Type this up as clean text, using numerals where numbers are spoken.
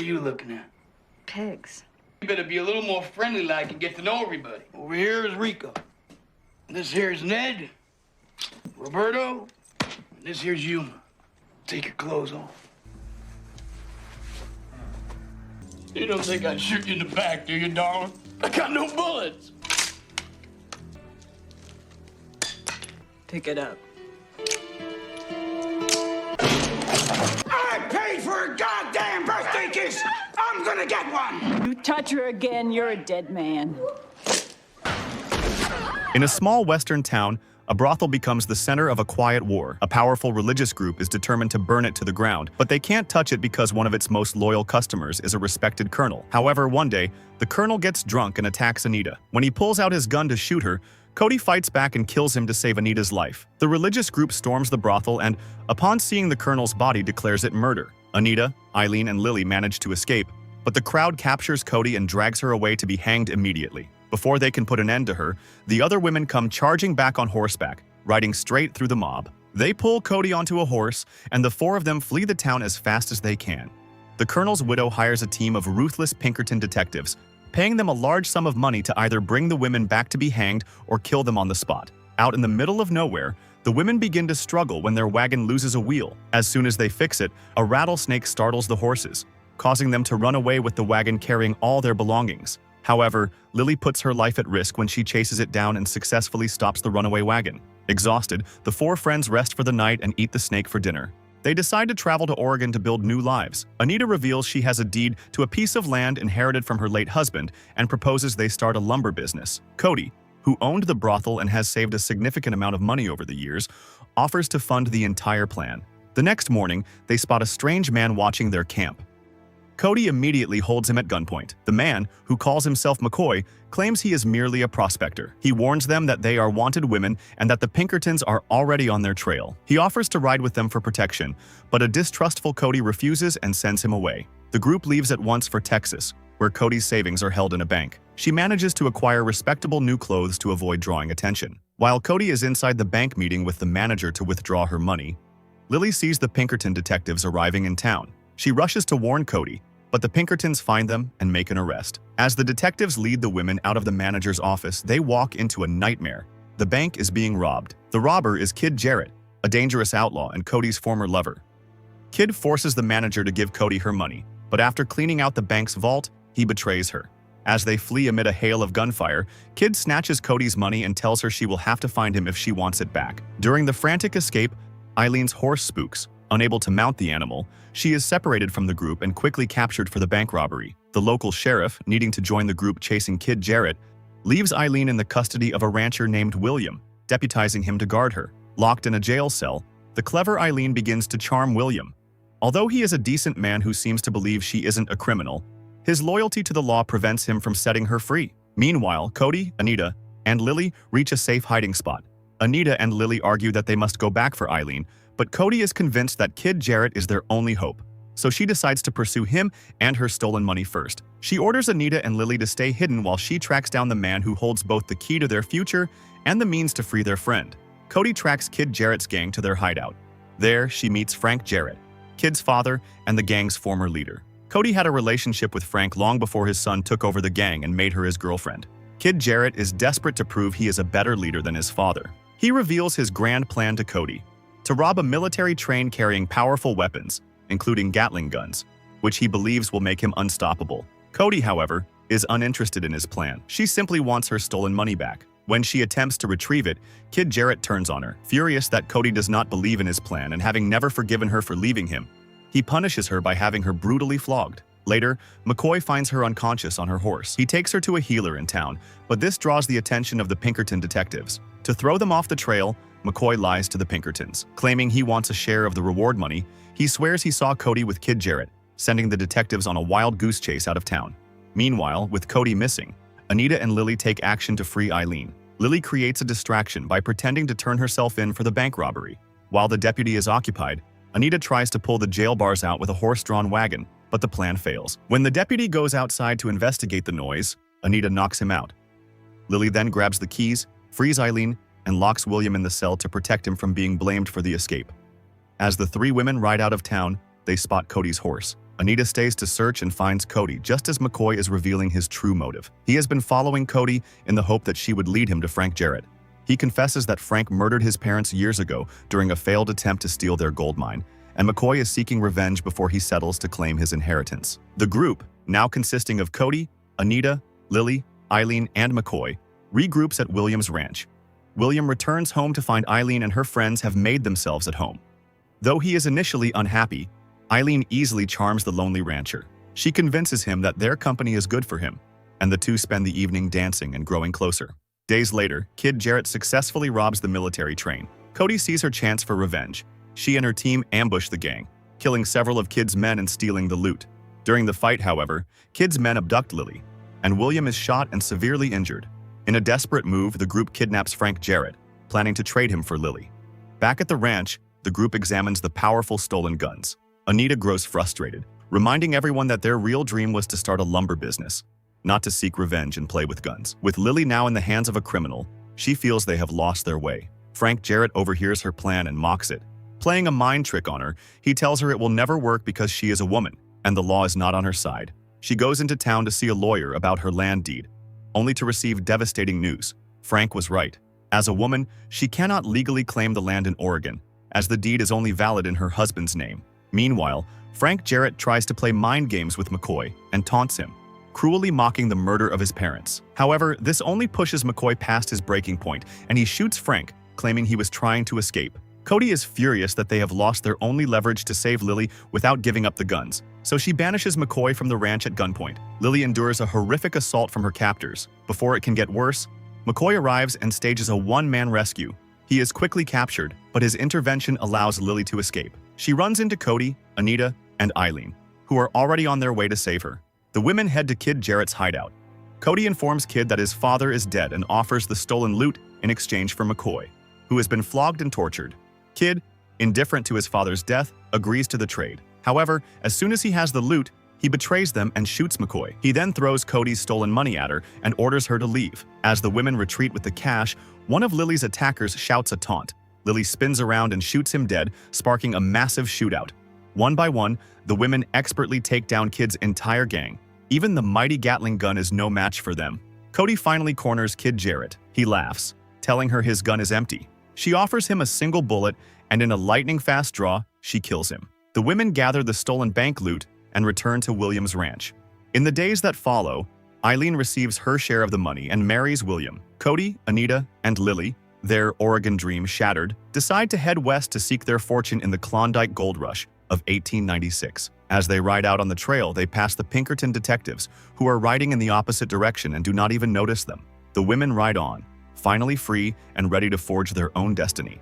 are you looking at? Pigs. You better be a little more friendly-like and get to know everybody. Over here is Rico. This here is Ned, Roberto, and this here's Yuma. Take your clothes off. You don't think I'd shoot you in the back, do you, darling? I got no bullets. Pick it up. I paid for a goddamn birthday kiss. I'm gonna get one. You touch her again, you're a dead man. In a small western town, a brothel becomes the center of a quiet war. A powerful religious group is determined to burn it to the ground, but they can't touch it because one of its most loyal customers is a respected colonel. However, one day, the colonel gets drunk and attacks Anita. When he pulls out his gun to shoot her, Cody fights back and kills him to save Anita's life. The religious group storms the brothel and, upon seeing the colonel's body, declares it murder. Anita, Eileen, and Lily manage to escape, but the crowd captures Cody and drags her away to be hanged immediately. Before they can put an end to her, the other women come charging back on horseback, riding straight through the mob. They pull Cody onto a horse, and the four of them flee the town as fast as they can. The colonel's widow hires a team of ruthless Pinkerton detectives, paying them a large sum of money to either bring the women back to be hanged or kill them on the spot. Out in the middle of nowhere, the women begin to struggle when their wagon loses a wheel. As soon as they fix it, a rattlesnake startles the horses, causing them to run away with the wagon carrying all their belongings. However, Lily puts her life at risk when she chases it down and successfully stops the runaway wagon. Exhausted, the four friends rest for the night and eat the snake for dinner. They decide to travel to Oregon to build new lives. Anita reveals she has a deed to a piece of land inherited from her late husband and proposes they start a lumber business. Cody, who owned the brothel and has saved a significant amount of money over the years, offers to fund the entire plan. The next morning, they spot a strange man watching their camp. Cody immediately holds him at gunpoint. The man, who calls himself McCoy, claims he is merely a prospector. He warns them that they are wanted women and that the Pinkertons are already on their trail. He offers to ride with them for protection, but a distrustful Cody refuses and sends him away. The group leaves at once for Texas, where Cody's savings are held in a bank. She manages to acquire respectable new clothes to avoid drawing attention. While Cody is inside the bank meeting with the manager to withdraw her money, Lily sees the Pinkerton detectives arriving in town. She rushes to warn Cody, but the Pinkertons find them and make an arrest. As the detectives lead the women out of the manager's office, they walk into a nightmare. The bank is being robbed. The robber is Kid Jarrett, a dangerous outlaw and Cody's former lover. Kid forces the manager to give Cody her money, but after cleaning out the bank's vault, he betrays her. As they flee amid a hail of gunfire, Kid snatches Cody's money and tells her she will have to find him if she wants it back. During the frantic escape, Eileen's horse spooks. Unable to mount the animal, she is separated from the group and quickly captured for the bank robbery. The local sheriff, needing to join the group chasing Kid Jarrett, leaves Eileen in the custody of a rancher named William, deputizing him to guard her. Locked in a jail cell, the clever Eileen begins to charm William. Although he is a decent man who seems to believe she isn't a criminal, his loyalty to the law prevents him from setting her free. Meanwhile, Cody, Anita, and Lily reach a safe hiding spot. Anita and Lily argue that they must go back for Eileen, but Cody is convinced that Kid Jarrett is their only hope, so she decides to pursue him and her stolen money first. She orders Anita and Lily to stay hidden while she tracks down the man who holds both the key to their future and the means to free their friend. Cody tracks Kid Jarrett's gang to their hideout. There, she meets Frank Jarrett, Kid's father and the gang's former leader. Cody had a relationship with Frank long before his son took over the gang and made her his girlfriend. Kid Jarrett is desperate to prove he is a better leader than his father. He reveals his grand plan to Cody: to rob a military train carrying powerful weapons, including Gatling guns, which he believes will make him unstoppable. Cody, however, is uninterested in his plan. She simply wants her stolen money back. When she attempts to retrieve it, Kid Jarrett turns on her. Furious that Cody does not believe in his plan and having never forgiven her for leaving him, he punishes her by having her brutally flogged. Later, McCoy finds her unconscious on her horse. He takes her to a healer in town, but this draws the attention of the Pinkerton detectives. To throw them off the trail, McCoy lies to the Pinkertons. Claiming he wants a share of the reward money, he swears he saw Cody with Kid Jarrett, sending the detectives on a wild goose chase out of town. Meanwhile, with Cody missing, Anita and Lily take action to free Eileen. Lily creates a distraction by pretending to turn herself in for the bank robbery. While the deputy is occupied, Anita tries to pull the jail bars out with a horse-drawn wagon, but the plan fails. When the deputy goes outside to investigate the noise, Anita knocks him out. Lily then grabs the keys, frees Eileen, and locks William in the cell to protect him from being blamed for the escape. As the three women ride out of town, they spot Cody's horse. Anita stays to search and finds Cody just as McCoy is revealing his true motive. He has been following Cody in the hope that she would lead him to Frank Jarrett. He confesses that Frank murdered his parents years ago during a failed attempt to steal their gold mine, and McCoy is seeking revenge before he settles to claim his inheritance. The group, now consisting of Cody, Anita, Lily, Eileen, and McCoy, regroups at William's ranch. William returns home to find Eileen and her friends have made themselves at home. Though he is initially unhappy, Eileen easily charms the lonely rancher. She convinces him that their company is good for him, and the two spend the evening dancing and growing closer. Days later, Kid Jarrett successfully robs the military train. Cody sees her chance for revenge. She and her team ambush the gang, killing several of Kid's men and stealing the loot. During the fight, however, Kid's men abduct Lily, and William is shot and severely injured. In a desperate move, the group kidnaps Frank Jarrett, planning to trade him for Lily. Back at the ranch, the group examines the powerful stolen guns. Anita grows frustrated, reminding everyone that their real dream was to start a lumber business, not to seek revenge and play with guns. With Lily now in the hands of a criminal, she feels they have lost their way. Frank Jarrett overhears her plan and mocks it. Playing a mind trick on her, he tells her it will never work because she is a woman, and the law is not on her side. She goes into town to see a lawyer about her land deed, only to receive devastating news. Frank was right. As a woman, she cannot legally claim the land in Oregon, as the deed is only valid in her husband's name. Meanwhile, Frank Jarrett tries to play mind games with McCoy and taunts him, cruelly mocking the murder of his parents. However, this only pushes McCoy past his breaking point, and he shoots Frank, claiming he was trying to escape. Cody is furious that they have lost their only leverage to save Lily without giving up the guns, so she banishes McCoy from the ranch at gunpoint. Lily endures a horrific assault from her captors. Before it can get worse, McCoy arrives and stages a one-man rescue. He is quickly captured, but his intervention allows Lily to escape. She runs into Cody, Anita, and Eileen, who are already on their way to save her. The women head to Kid Jarrett's hideout. Cody informs Kid that his father is dead and offers the stolen loot in exchange for McCoy, who has been flogged and tortured. Kid, indifferent to his father's death, agrees to the trade. However, as soon as he has the loot, he betrays them and shoots McCoy. He then throws Cody's stolen money at her and orders her to leave. As the women retreat with the cash, one of Lily's attackers shouts a taunt. Lily spins around and shoots him dead, sparking a massive shootout. One by one, the women expertly take down Kid's entire gang. Even the mighty Gatling gun is no match for them. Cody finally corners Kid Jarrett. He laughs, telling her his gun is empty. She offers him a single bullet, and in a lightning-fast draw, she kills him. The women gather the stolen bank loot and return to William's ranch. In the days that follow, Eileen receives her share of the money and marries William. Cody, Anita, and Lily, their Oregon dream shattered, decide to head west to seek their fortune in the Klondike Gold Rush of 1896. As they ride out on the trail, they pass the Pinkerton detectives, who are riding in the opposite direction and do not even notice them. The women ride on, finally free and ready to forge their own destiny.